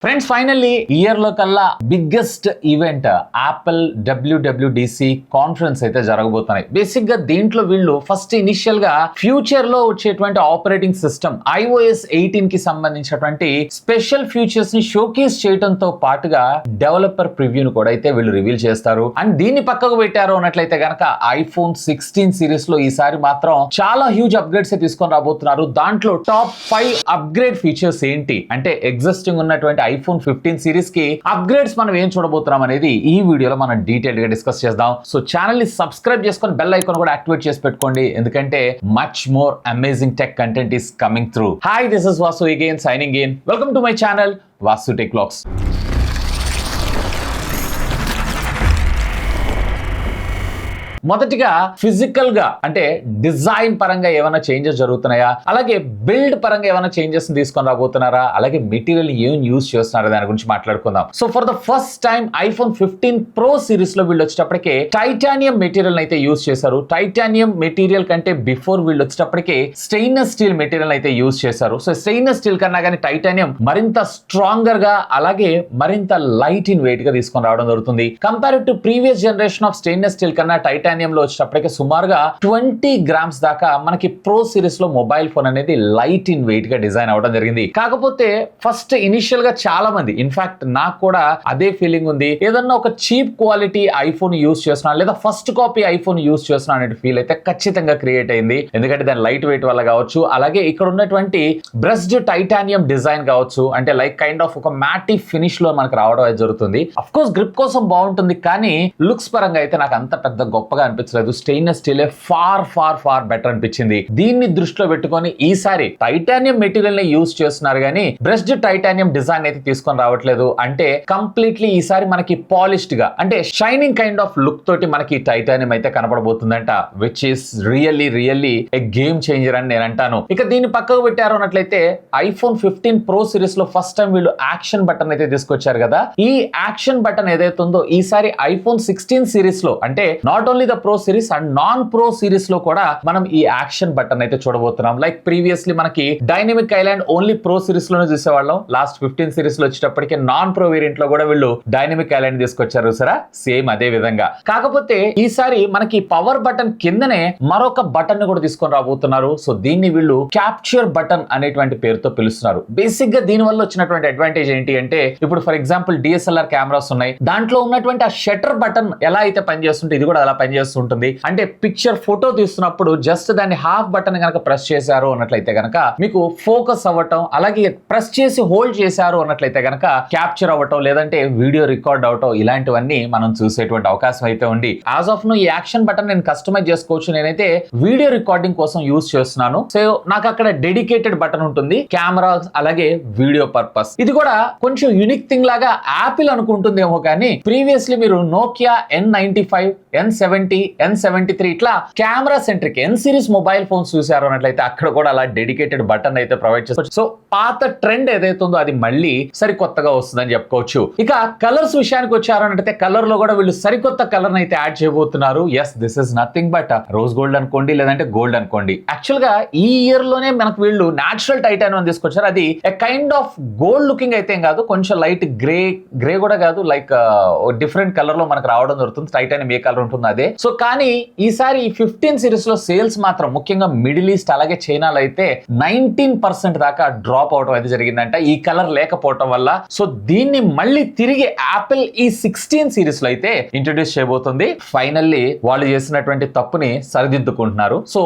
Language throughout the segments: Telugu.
ఫ్రెండ్స్ ఫైనల్లీ ఇయర్ లో కల్లా biggest event Apple WWDC conference అయితే జరగబోతున్నాయి. బేసిక్ గా దీంట్లో వీళ్ళు ఫస్ట్ ఇనిషియల్ గా ఫ్యూచర్ లో వచ్చేటువంటి ఆపరేటింగ్ సిస్టమ్ iOS 18 కి సంబంధించినటువంటి స్పెషల్ ఫీచర్స్ ని షోకేస్ చేయడంతో పాటుగా డెవలపర్ ప్రివ్యూను కూడా అయితే వీళ్ళు రివీల్ చేస్తారు. అండ్ దీన్ని పక్కకు పెట్టారు అన్నట్లయితే గనక iPhone 16 సిరీస్ లో ఈసారి మాత్రం చాలా హ్యూజ్ అప్గ్రేడ్స్ తీసుకొని రాబోతున్నారు. దాంట్లో టాప్ 5 అప్గ్రేడ్ ఫీచర్స్ ఏంటి అంటే ఎగ్జిస్టింగ్ ఉన్నటువంటి iPhone 15 సిరీస్ కి అప్గ్రేడ్స్ మనం ఏం చూడబోతున్నాం అనేది ఈ వీడియోలో మనం డీటెయిల్ గా డిస్కస్ చేద్దాం. సో ఛానల్ ని సబ్స్క్రైబ్ చేసుకొని బెల్ ఐకాన్ కూడా యాక్టివేట్ చేసి పెట్టుకోండి, ఎందుకంటే much more amazing tech content is coming through. Hi, this is Vasu again signing in. Welcome to my channel Vasu tech vlogs. మొదటిగా ఫిజికల్ గా అంటే డిజైన్ పరంగా ఏమైనా చేంజెస్ జరుగుతున్నాయా, అలాగే బిల్డ్ పరంగా ఏమైనా చేంజెస్ తీసుకొని రాబోతున్నారా, అలాగే మెటీరియల్ ఏం యూజ్ చేస్తున్నారా దాని గురించి మాట్లాడుకుందాం. So for the first time iPhone 15 Pro series లో వీళ్ళు వచ్చేటప్పటికే టైటానియం మెటీరియల్ అయితే యూజ్ చేశారు. టైటానియం మెటీరియల్ కంటే బిఫోర్ వీళ్ళు వచ్చేటప్పటికే స్టెయిన్లెస్ స్టీల్ మెటీరియల్ అయితే యూజ్ చేశారు. సో స్టెయిన్లెస్ స్టీల్ కన్నా కానీ టైటానియం మరింత స్ట్రాంగర్ గా అలాగే మరింత లైట్ ఇన్ వెయిట్ గా తీసుకొని రావడం జరుగుతుంది. Compare to previous generation of stainless steel కన్నా టైటానియం లో వచ్చేటప్పటికే సుమారుగా 20 గ్రామ్స్ దాకా మనకి ప్రో సిరీస్ లో మొబైల్ ఫోన్ అనేది లైట్ ఇన్ వెయిట్ గా డిజైన్ అవడం జరిగింది. కాకపోతే ఫస్ట్ ఇనిషియల్ గా చాలా మంది, ఇన్ఫాక్ట్ నాకు కూడా అదే ఫీలింగ్ ఉంది, ఏదన్నా ఒక చీప్ క్వాలిటీ ఐఫోన్ యూజ్ చేస్తున్నా లేదా ఫస్ట్ కాపీ ఐఫోన్ యూజ్ చేస్తున్నా అనే ఫీల్ అయితే ఖచ్చితంగా క్రియేట్ అయింది. ఎందుకంటే దాని లైట్ వెయిట్ వల్ల కావచ్చు, అలాగే ఇక్కడ ఉన్నటువంటి బ్రష్డ్ టైటానియం డిజైన్ కావచ్చు, అంటే లైక్ కైండ్ ఆఫ్ ఒక మ్యాటీ ఫినిష్ లో మనకు రావడం అయితే జరుగుతుంది. అఫ్ కోర్స్ గ్రిప్ కోసం బాగుంటుంది, కానీ లుక్స్ పరంగా అయితే నాకు అంత పెద్ద గొప్పగా అనిపించలేదు. స్టెయిన్లెస్ స్టీల్ ఫార్ బెటర్ అనిపించింది. దీన్ని దృష్టిలో పెట్టుకొని ఈసారి టైటానియం మెటీరియల్ ని యూజ్ చేస్తున్నారు, కానీ బ్రష్డ్ టైటానియం డిజైన్ అయితే తీసుకొని రావట్లేదు. అంటే కంప్లీట్లీ ఈసారి మనకి పాలిష్డ్ గా అంటే షైనింగ్ కైండ్ ఆఫ్ లుక్ తోటి మనకి టైటానియం అయితే కనపడబోతుందంట, which is really a game changer అని నేను అంటాను. ఇక దీన్ని పక్కకు పెట్టారు అన్నట్లయితే iPhone 15 Pro సిరీస్ లో ఫస్ట్ టైం వీళ్ళు యాక్షన్ బటన్ అయితే తీసుకొచ్చారు కదా. ఈ యాక్షన్ బటన్ ఏదైతే ఉందో ఈసారి iPhone 16 సిరీస్ లో అంటే not only the pro series and non pro series లో కూడా మనం ఈ యాక్షన్ బటన్ అయితే చూడబోతున్నాం. లైక్ ప్రీవియస్లీ మనకి dynamic island only pro series లోనే చూసేవాళ్ళం. లాస్ట్ 15 సిరీస్ లో వచ్చేటప్పటికి నాన్ ప్రో వేరియంట్ లో కూడా వీళ్ళు డైనమిక్ ఐలాండ్ తీసుకొచ్చారు సరే, సేమ్ అదే విధంగా. కాకపోతే ఈసారి మనకి పవర్ బటన్ కిందనే మరొక బటన్ ని కూడా తీసుకొని రాబోతున్నారు. సో దీన్ని వీళ్ళు క్యాప్చర్ బటన్ అనేటువంటి పేరుతో పిలుస్తున్నారు. బేసిక్ గా దీని వల్ల వచ్చినటువంటి అడ్వాంటేజ్ ఏంటి అంటే, ఇప్పుడు ఫర్ ఎగ్జాంపుల్ DSLR కెమెరాస్ ఉన్నాయి, దాంట్లో ఉన్నటువంటి ఆ షట్టర్ బటన్ ఎలా అయితే పనిచేస్తుంటే ఇది కూడా అలా పనిచేస్తుంటుంది. అంటే పిక్చర్ ఫోటో తీస్తున్నప్పుడు జస్ట్ దాన్ని హాఫ్ బటన్ కనుక ప్రెస్ చేశారు అన్నట్లయితే కనుక మీకు ఫోకస్ అవ్వటం, అలాగే ప్రెస్ చేసి హోల్డ్ చేశారు అన్నట్లయితే కనుక క్యాప్చర్ అవ్వటం, లేదంటే వీడియో రికార్డ్ అవటం, ఇలాంటివన్నీ మనం చూసేటువంటి అవకాశం అయితే ఉంది. యాజ్ ఆఫ్ నో ఈ యాక్షన్ బటన్ నేను కస్టమైజ్ చేసుకోవచ్చు. నేనైతే వీడియో రికార్డింగ్ కోసం యూజ్ చేస్తున్నాను. సో నాకు అక్కడ డెడికేటెడ్ బటన్ ఉంటుంది కెమెరా అలాగే వీడియో పర్పస్. ఇది కూడా కొంచెం యూనిక్ థింగ్ లాగా యాపిల్ అనుకుంటుందేమో, కానీ ప్రీవియస్లీ మీరు నోకియా N95, N70, N73 ఇట్లా camera centric N series mobile phones చూసారు అన్నట్లయితే అక్కడ కూడా అలా డెడికేటెడ్ బటన్ అయితే ప్రొవైడ్ చేస్తారు. సో పాత ట్రెండ్ ఏదైతే ఉందో అది మళ్ళీ సరికొత్తగా వస్తుందని చెప్పుకోవచ్చు. ఇక కలర్స్ విషయానికి వచ్చారు అంటే కలర్ లో కూడా వీళ్ళు సరికొత్త కలర్ అయితే యాడ్ చేయబోతున్నారు. Yes, this is nothing but rose gold అనుకోండి, లేదంటే గోల్డ్ అనుకోండి. యాక్చువల్ గా ఈ ఇయర్ లోనే మనకు వీళ్ళు నేచురల్ టైటానియం తీసుకొచ్చారు. అది కైండ్ ఆఫ్ గోల్డ్ లుకింగ్ అయితే ఏం కాదు, కొంచెం లైట్ గ్రే కూడా కాదు, లైక్ డిఫరెంట్ కలర్ లో మనకు రావడం జరుగుతుంది. టైటానియం ఏ కలర్ ఉంటుంది అదే. సో కానీ ఈసారి 15 సిరీస్ లో సేల్స్ మాత్రం ముఖ్యంగా మిడిల్ ఈస్ట్ అలాగే చైనాలో అయితే 19% దాకా డ్రాప్ అవడం అయితే జరిగిందంట ఈ కలర్ లేకపోవడం వల్ల. సో దీన్ని మళ్ళీ తిరిగి యాపిల్ ఈ 16 సిరీస్ లో అయితే ఇంట్రొడ్యూస్ చేయబోతుంది. ఫైనల్లీ వాళ్ళు చేసినటువంటి తప్పుని సరిదిద్దుకుంటున్నారు. సో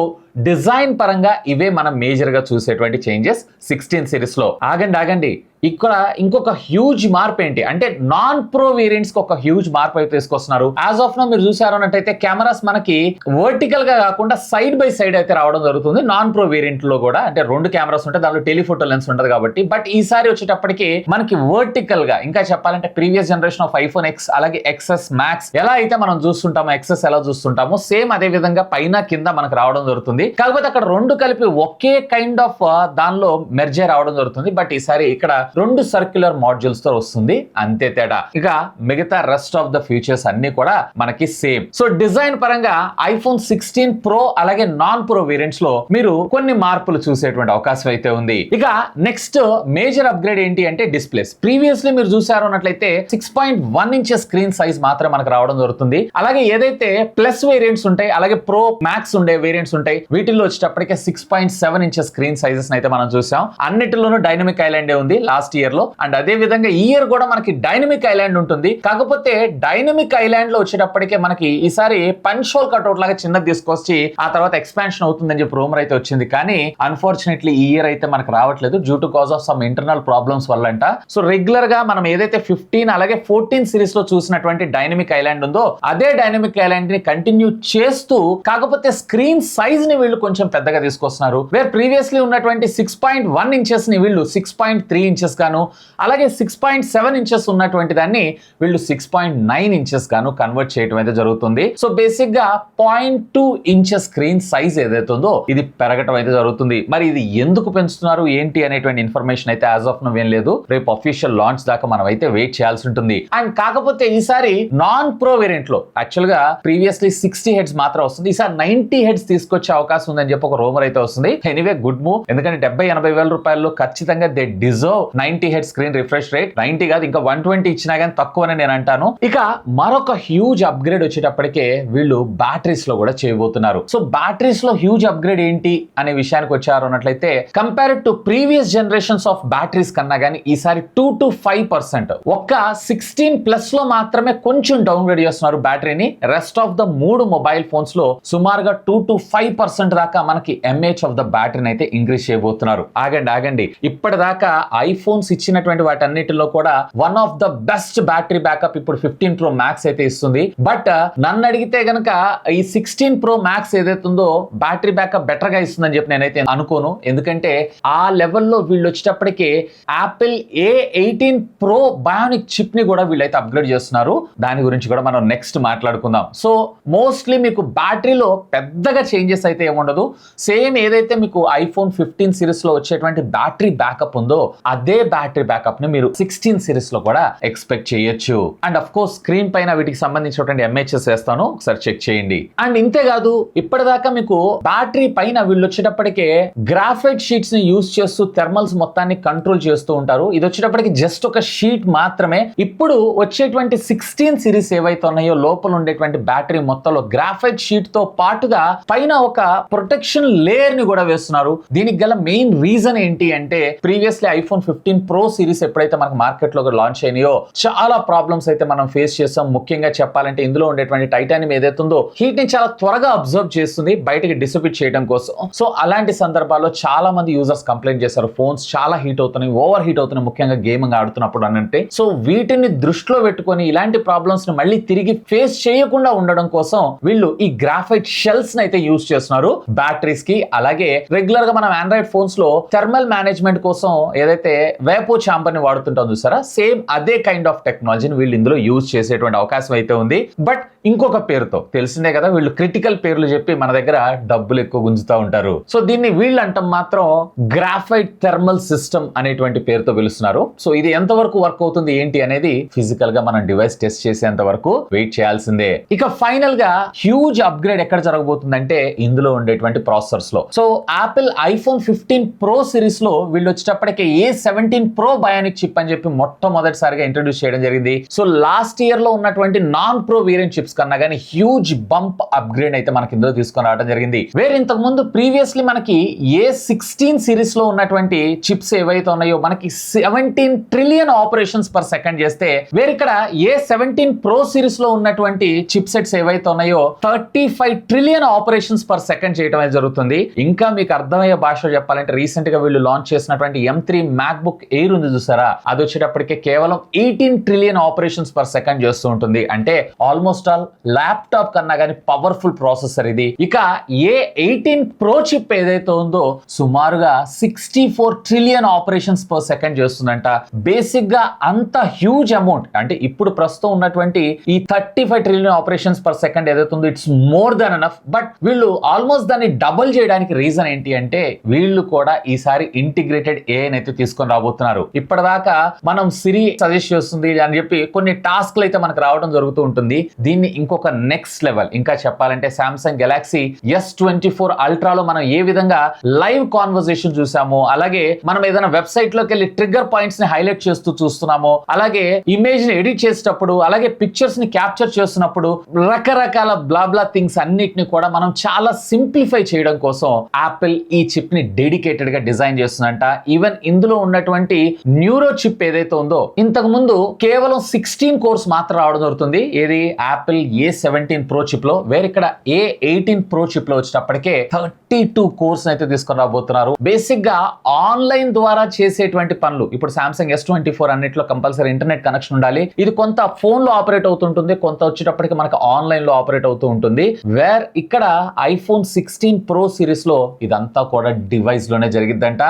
డిజైన్ పరంగా ఇవే మనం మేజర్ గా చూసేటువంటి చేంజెస్ 16 సిరీస్ లో. ఆగండి, ఇక్కడ ఇంకొక హ్యూజ్ మార్పు ఏంటి అంటే నాన్ ప్రో వేరియంట్స్ కి ఒక హ్యూజ్ మార్పు అయితే తీసుకొస్తున్నారు. యాజ్ ఆఫ్ నో మీరు చూసారు అన్నట్టయితే కెమెరాస్ మనకి వర్టికల్ గా కాకుండా సైడ్ బై సైడ్ అయితే రావడం జరుగుతుంది నాన్ ప్రో వేరియంట్ లో కూడా. అంటే 2 కెమెరాస్ ఉంటాయి, దానిలో టెలిఫోటో లెన్స్ ఉంటుంది కాబట్టి. బట్ ఈసారి వచ్చేటప్పటికి మనకి వర్టికల్ గా, ఇంకా చెప్పాలంటే previous generation of iPhone X అలాగే XS Max ఎలా అయితే మనం చూస్తుంటామో, XS ఎలా చూస్తుంటామో సేమ్ అదే విధంగా పైన కింద మనకు రావడం జరుగుతుంది. జరుగుతుంది. కాకపోతే అక్కడ రెండు కలిపి ఒకే కైండ్ ఆఫ్ దానిలో మెర్జర్ అవడం జరుగుతుంది. బట్ ఈసారి ఇక్కడ రెండు సర్క్యులర్ మాడ్యూల్స్ తో వస్తుంది, అంతే తేడా. ఇక మిగతా రెస్ట్ ఆఫ్ ద ఫీచర్స్ అన్ని కూడా మనకి సేమ్. సో డిజైన్ పరంగా ఐఫోన్ 16 ప్రో అలాగే నాన్ ప్రో వేరియంట్స్ లో మీరు కొన్ని మార్పులు చూసేటువంటి అవకాశం అయితే ఉంది. ఇక నెక్స్ట్ మేజర్ అప్గ్రేడ్ ఏంటి అంటే డిస్ప్లేస్. ప్రీవియస్లీ మీరు చూసారు అన్నట్లయితే 6.1 ఇంచెస్ స్క్రీన్ సైజ్ మాత్రం మనకు రావడం జరుగుతుంది. అలాగే ఏదైతే ప్లస్ వేరియంట్స్ ఉంటాయి అలాగే ప్రో మ్యాక్స్ ఉండే వేరియంట్స్ ఉంటాయి వీటిల్లో వచ్చేటప్పటికే 6.7 ఇంచెస్ స్క్రీన్ సైజెస్ అయితే మనం చూసాం. అన్నిటిలోనూ డైనమిక్ ఐలాండ్ ఉంది లాస్ట్ ఇయర్ లో. అండ్ అదే విధంగా ఈ ఇయర్ కూడా మనకి డైనమిక్ ఐలాండ్ ఉంటుంది. కాకపోతే డైనమిక్ ఐలాండ్ లో వచ్చేటప్పటికే మనకి ఈసారి పంచ్ హోల్ కట్అవుట్ లాగా చిన్నది తీసుకొచ్చి ఆ తర్వాత ఎక్స్పాన్షన్ అవుతుందని చెప్పి రూమర్ అయితే వచ్చింది. కానీ అన్ఫార్చునేట్లీ ఈ ఇయర్ అయితే మనకు రావట్లేదు due to cause of some internal problems వల్ల అంట. సో రెగ్యులర్ గా మనం ఏదైతే 15 అలాగే 14 సిరీస్ లో చూసినటువంటి డైనమిక్ ఐలాండ్ ఉందో అదే డైనమిక్ ఐలాండ్ ని కంటిన్యూ చేస్తూ కాకపోతే స్క్రీన్ సైజ్ ని వీళ్ళు కొంచెం పెద్దగా తీసుకొస్తున్నారు. వేర్ ప్రీవియస్లీ ఉన్నటువంటి 6.1 ఇంచెస్ ని వీళ్ళు 6.3 ఇంచెస్ గాను అలాగే 6.7 ఇంచెస్ ఉన్నటువంటి దాన్ని వీళ్ళు 6.9 ఇంచెస్ గాను కన్వర్ట్ చేయడం అయితే జరుగుతుంది. సో బేసిక్ గా 0.2 ఇంచెస్ స్క్రీన్ సైజ్ ఏదైతే ఉందో ఇది పెరగటం అయితే జరుగుతుంది. మరి ఇది ఎందుకు పెంచుతున్నారు ఏంటి అనేటువంటి ఇన్ఫర్మేషన్ అయితే యాజ్ ఆఫ్ నౌ ఏం లేదు. రేపు అఫీషియల్ లాంచ్ దాకా మనం అయితే వెయిట్ చేయాల్సి ఉంటుంది. అండ్ కాకపోతే ఈసారి నాన్ ప్రో వేరియంట్ లో యాక్చువల్ గా ప్రీవియస్లీ 60 హెడ్స్ మాత్రం వస్తుంది. ఈసారి 90 హెడ్స్ తీసుకొచ్చే అవకాశం ఉందని చెప్పి ఒక రూమర్ అయితే వస్తుంది. Anyway good move. ఎందుకంటే 70-80 వేల రూపాయల్లో ఖచ్చితంగా they deserve 90 head screen refresh rate. 90 కాదు ఇంకా 120 ఇచ్చినా కానీ తక్కువనే నేను అంటాను. ఇక మరొక హ్యూజ్ అప్గ్రేడ్ వచ్చేటప్పటికే వీళ్ళు బ్యాటరీస్ లో కూడా చేయబోతున్నారు. సో బ్యాటరీస్ లో హ్యూజ్ అప్గ్రేడ్ ఏంటి అనే విషయానికి వచ్చారు అన్నట్లయితే compared to previous generations of batteries కన్నా కానీ ఈసారి 2 to 5% ఒక్క 16 ప్లస్ లో మాత్రమే కొంచెం డౌన్గ్రేడ్ చేస్తున్నారు బ్యాటరీని. Rest of the 3 mobile phones లో సుమారుగా 2 to 5% దాకా మనకి ఎంఏహెచ్ ఆఫ్ ద బ్యాటరీని అయితే ఇంక్రీజ్ చేయబోతున్నారు. ఆగండి ఇప్పటిదాకా ఐఫోన్స్ ఇచ్చినటువంటి వాటన్నిటిలో కూడా one of the best battery backup ఇప్పుడు 15 ప్రో మ్యాక్స్ అయితే ఇస్తుంది. బట్ నన్ను అడిగితే గనక ఈ 16 ప్రో మ్యాక్స్ ఏదైతే ఉందో బ్యాటరీ బ్యాకప్ బెటర్ గా ఇస్తుందని చెప్పి నేనైతే అనుకోను. ఎందుకంటే ఆ లెవెల్లో వీళ్ళు వచ్చేటప్పటికి Apple A18 pro bionic chip ని కూడా వీళ్ళైతే అప్గ్రేడ్ చేస్తున్నారు. దాని గురించి కూడా మనం నెక్స్ట్ మాట్లాడుకుందాం. సో మోస్ట్లీ మీకు బ్యాటరీలో పెద్దగా చేంజెస్ అయితే ఏముండదు. సేమ్ ఏదైతే మీకు ఐఫోన్ 15 సిరీస్ లో వచ్చేటువంటి బ్యాటరీ బ్యాకప్ ఉందో అదే బ్యాటరీ బ్యాకప్ ని మీరు 16 సిరీస్ లో కూడా ఎక్స్పెక్ట్ చేయొచ్చు. అండ్ అఫ్ కోర్స్ స్క్రీన్ పైన వీటికి సంబంధించినటువంటి ఎంహెచ్ఎస్ వేస్తాను, ఒకసారి చెక్ చేయండి. అండ్ ఇంతేకాదు ఇప్పటిదాకా మీకు బ్యాటరీ పైన వీళ్ళు వచ్చేటప్పటికే గ్రాఫైట్ షీట్స్ ని యూజ్ చేస్తూ థెర్మల్స్ మొత్తాన్ని కంట్రోల్ చేస్తూ ఉంటారు. ఇది వచ్చేటప్పటికి జస్ట్ ఒక షీట్ మాత్రమే. ఇప్పుడు వచ్చేటువంటి 16 సిరీస్ ఏవైతే ఉన్నాయో లోపల ఉండేటువంటి బ్యాటరీ మొత్తంలో గ్రాఫైట్ షీట్ తో పాటుగా పైన ఒక ప్రొటెక్షన్ లేయర్ ని కూడా వేస్తున్నారు. దీనికి గల మెయిన్ రీజన్ ఏంటి అంటే ప్రీవియస్లీ ఐఫోన్ 15 ప్రో సిరీస్ ఎప్పుడైతే మనకు మార్కెట్ లో లాంచ్ అయినాయో చాలా ప్రాబ్లమ్స్ అయితే మనం ఫేస్ చేస్తాం. ముఖ్యంగా చెప్పాలంటే ఇందులో ఉండేటువంటి టైటానియం ఏదైతే ఉందో హీట్ ని చాలా త్వరగా అబ్జర్వ్ చేస్తుంది బయటకి డిసిపేట్ చేయడం కోసం. సో అలాంటి సందర్భాల్లో చాలా మంది యూజర్స్ కంప్లైంట్ చేశారు ఫోన్స్ చాలా హీట్ అవుతున్నాయి, ఓవర్ హీట్ అవుతున్నాయి, ముఖ్యంగా గేమింగ్ ఆడుతున్నప్పుడు అంటే. సో వీటిని దృష్టిలో పెట్టుకొని ఇలాంటి ప్రాబ్లమ్స్ ని మళ్ళీ తిరిగి ఫేస్ చేయకుండా ఉండడం కోసం వీళ్ళు ఈ గ్రాఫైట్ షెల్స్ ని అయితే యూజ్ చేస్తున్నారు బ్యాటరీస్ కి. అలాగే రెగ్యులర్ గా మనం ఆండ్రాయిడ్ ఫోన్స్ లో థర్మల్ మేనేజ్మెంట్ కోసం ఏదైతే వేపో చాంబర్ ని వాడుతుంటాం చూసారా, సేమ్ అదే కైండ్ ఆఫ్ టెక్నాలజీని వీళ్ళు ఇందులో యూజ్ చేసేటువంటి అవకాశం అయితే ఉంది. బట్ ఇంకొక పేరుతో తెలిసిందే కదా, వీళ్ళు క్రిటికల్ పేర్లు చెప్పి మన దగ్గర డబ్బులు ఎక్కువ గుంజుతా ఉంటారు. సో దీన్ని వీళ్ళు అంటాం మాత్రం గ్రాఫైట్ థర్మల్ సిస్టమ్ అనేటువంటి పేరుతో పిలుస్తున్నారు. సో ఇది ఎంతవరకు వర్క్ అవుతుంది ఏంటి అనేది ఫిజికల్ గా మనం డివైస్ టెస్ట్ చేసేంత వరకు వెయిట్ చేయాల్సిందే. ఇక ఫైనల్ గా హ్యూజ్ అప్గ్రేడ్ ఎక్కడ జరగబోతుందంటే ఇందులో ఉండేటువంటి ప్రాసెసర్స్ లో. So Apple iPhone 15 pro series లో వీళ్ళు వచ్చేటప్పటికే A17 ప్రో బయోనిక్ చిప్ అని చెప్పి మొట్టమొదటిసారిగా ఇంట్రొడ్యూస్ చేయడం జరిగింది. సో లాస్ట్ ఇయర్ లో ఉన్నటువంటి నాన్ ప్రో వేరియంట్ చిప్స్ కన్నా కానీ హ్యూజ్ బంప్ అప్గ్రేడ్ అయితే మనకి ఇందులో తీసుకొని రావడం జరిగింది. వేరే ఇంతకు ముందు ప్రీవియస్లీ మనకి A16 సిరీస్ లో ఉన్నటువంటి చిప్స్ ఏవైతే ఉన్నాయో మనకి 17 ట్రిలియన్ ఆపరేషన్స్ పర్ సెకండ్ చేస్తే వేరే ఇక్కడ A17 ప్రో సిరీస్ లో ఉన్నటువంటి చిప్ సెట్స్ ఏవైతే ఉన్నాయో 35 ట్రిలియన్ ఆపరేషన్స్ పర్ సెకండ్ చేయడం అనేది జరుగుతుంది. ఇంకా మీకు అర్థమయ్యే భాషలో చెప్పాలంటే రీసెంట్ గా వీళ్ళు లాంచ్ చేసినటువంటి M3 MacBook Air ఉంది చూసారా, అది వచ్చేటప్పటికే కేవలం 18 ట్రిలియన్ ఆపరేషన్స్ పర్ సెకండ్ చేస్తూ ఉంటుంది. అంటే ఆల్మోస్ట్ ఆల్ ల్యాప్టాప్ కన్నా కానీ పవర్ఫుల్ ప్రాసెసర్ ఇది. ఇక A18 ప్రో చిప్ ఏదైతే ఉందో సుమారుగా 64 ట్రిలియన్ ఆపరేషన్స్ పర్ సెకండ్ చేస్తుందంట. బేసిక్ గా అంత హ్యూజ్ అమౌంట్ అంటే ఇప్పుడు ప్రస్తుతం ఉన్నటువంటి ఈ 35 ట్రిలియన్ ఆపరేషన్స్ పర్ సెకండ్ ఏదైతే ఉందో it's more than enough. But వీళ్ళు ఆల్మోస్ట్ ఆల్మోస్ట్ దాన్ని డబుల్ చేయడానికి రీజన్ ఏంటి అంటే వీళ్ళు కూడా ఈసారి ఇంటిగ్రేటెడ్ ఏఐ అయితే తీసుకొని రాబోతున్నారు. ఇప్పటిదాకా మనం సిరి సజెస్ట్ చేస్తుంది అని చెప్పి కొన్ని టాస్క్లు అయితే మనకు రావడం జరుగుతూ ఉంటుంది. దీన్ని ఇంకొక నెక్స్ట్ లెవెల్, ఇంకా చెప్పాలంటే సామ్సంగ్ గెలాక్సీ S24 అల్ట్రాలో మనం ఏ విధంగా లైవ్ కాన్వర్సేషన్ చూసాము, అలాగే మనం ఏదైనా వెబ్సైట్ లోకి వెళ్ళి ట్రిగ్గర్ పాయింట్స్ ని హైలైట్ చేస్తూ చూస్తున్నాము, అలాగే ఇమేజ్ ని ఎడిట్ చేసేటప్పుడు, అలాగే పిక్చర్స్ ని క్యాప్చర్ చేస్తున్నప్పుడు రకరకాల బ్లాబ్లా థింగ్స్ అన్నిటిని కూడా మనం చాలా సింప్లిఫై చేయడం కోసం యాపిల్ ఈ చిప్ ని డెడికేటెడ్ గా డిజైన్ చేస్తుందంట. ఈవెన్ ఇందులో ఉన్నటువంటి న్యూరో చిప్ ఏదైతే ఉందో ఇంతకు ముందు కేవలం 16 కోర్స్ మాత్రం రావడం జరుగుతుంది. ఏది యాపిల్ A17 Pro చిప్ లో, వేరే ఇక్కడ A18 Pro చిప్ లో వచ్చేటప్పటికే 32 కోర్స్ అయితే తీసుకొని రాబోతున్నారు. బేసిక్ గా ఆన్లైన్ ద్వారా చేసేటువంటి పనులు ఇప్పుడు సామ్సంగ్ S24 అన్నిట్లో కంపల్సరీ ఇంటర్నెట్ కనెక్షన్ ఉండాలి. ఇది కొంత ఫోన్ లో ఆపరేట్ అవుతుంటుంది, కొంత వచ్చేటప్పటికి మనకు ఆన్లైన్ లో ఆపరేట్ అవుతూ ఉంటుంది. వేర్ ఇక్కడ iPhone 16 Pro సిరీస్ లో ఇదంతా కూడా డివైస్ లోనే జరిగిద్దంట.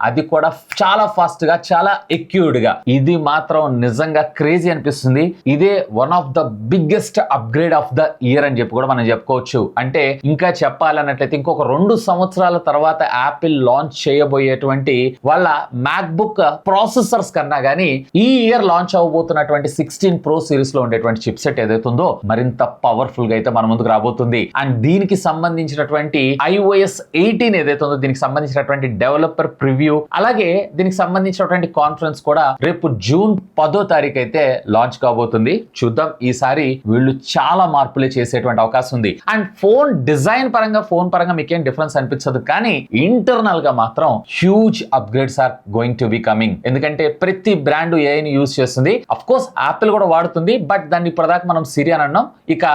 అది కూడా చాలా ఫాస్ట్ గా, చాలా ఎక్యూర్డ్ గా. ఇది మాత్రం నిజంగా క్రేజీ అనిపిస్తుంది. ఇదే one of the biggest upgrade of the year అని చెప్పి కూడా మనం చెప్పుకోవచ్చు. అంటే ఇంకా చెప్పాలన్నట్లయితే ఇంకొక 2 సంవత్సరాల తర్వాత యాపిల్ లాంచ్ చేయబోయేటువంటి వాళ్ళ మ్యాక్బుక్ ప్రాసెసర్స్ కన్నా గానీ ఈ ఇయర్ లాంచ్ అవబోతున్నటువంటి 16 Pro సిరీస్ లో ఉండేటువంటి చిప్ సెట్ ఏదైతే ఉందో మరింత పవర్ఫుల్ గా అయితే మన ముందుకు రాబోతుంది. అండ్ దీనికి సంబంధించినటువంటి iOS 18 ఏదైతే ఉందో దీనికి సంబంధించినటువంటి డెవలపర్ ప్రివ్యూ, అలాగే దీనికి సంబంధించినటువంటి కాన్ఫరెన్స్ కూడా రేపు జూన్ 10వ తారీఖు అయితే లాంచ్ కాబోతుంది. చూద్దాం, ఈసారి వీళ్ళు చాలా మార్పులే చేసేటువంటి అవకాశం ఉంది. అండ్ ఫోన్ డిజైన్ పరంగా మీకేం డిఫరెన్స్ అనిపించదు, కానీ ఇంటర్నల్ గా మాత్ం huge upgrades are going to be coming. ఎందుకంటే ప్రతి బ్రాండ్ ఏఐని యూజ్ చేస్తుంది. అఫ్ కోర్స్ యాపిల్ కూడా వాడుతుంది, బట్ దాన్ని ఇప్పటిదాకా మనం సిరి అని అన్నాం. ఇక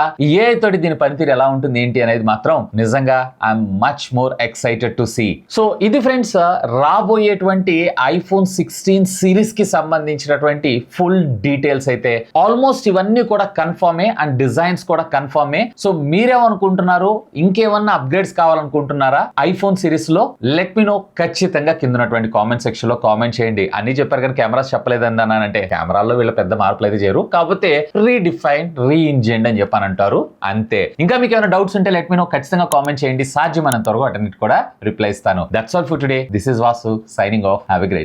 ఏఐ తోటి దీని పనితీరు ఎలా ఉంటుంది ఏంటి అనేది మాత్రం నిజంగా I'm much more excited to see. So ఇది ఫ్రెండ్స్, రాబోయేటువంటి iPhone 16 సిరీస్ కి సంబంధించినటువంటి ఫుల్ డీటెయిల్స్ అయితే ఆల్మోస్ట్ ఇవన్నీ కూడా కన్ఫర్మే అండ్ డిజైన్స్ కూడా కన్ఫర్మే. సో మీరేమనుకుంటున్నారు? ఇంకేమన్నా అప్గ్రేడ్స్ కావాలనుకుంటున్నారా iPhone సిరీస్ లో? లెట్ మీ నో ఖచ్చితంగా కింద ఉన్నటువంటి కామెంట్ సెక్షన్ లో కామెంట్ చేయండి. అన్ని చెప్పారు కానీ కెమెరాస్ చెప్పలేదన్నానంటే కెమెరాల్లో వీళ్ళ పెద్ద మార్పులు అయితే చేయరు, కాకపోతే రీడిఫైన్ రీఇంజెండ్ అని చెప్పానంటారు అంతే. ఇంకా మీకు ఏమైనా డౌట్స్ ఉంటే లెట్ మీ నో ఖచ్చితంగా కామెంట్ చేయండి. సాధ్యమైనంత వరకు అటన్నిటి కూడా రిప్లై ఇస్తాను. That's all for today. This is Vasu signing off. Have a great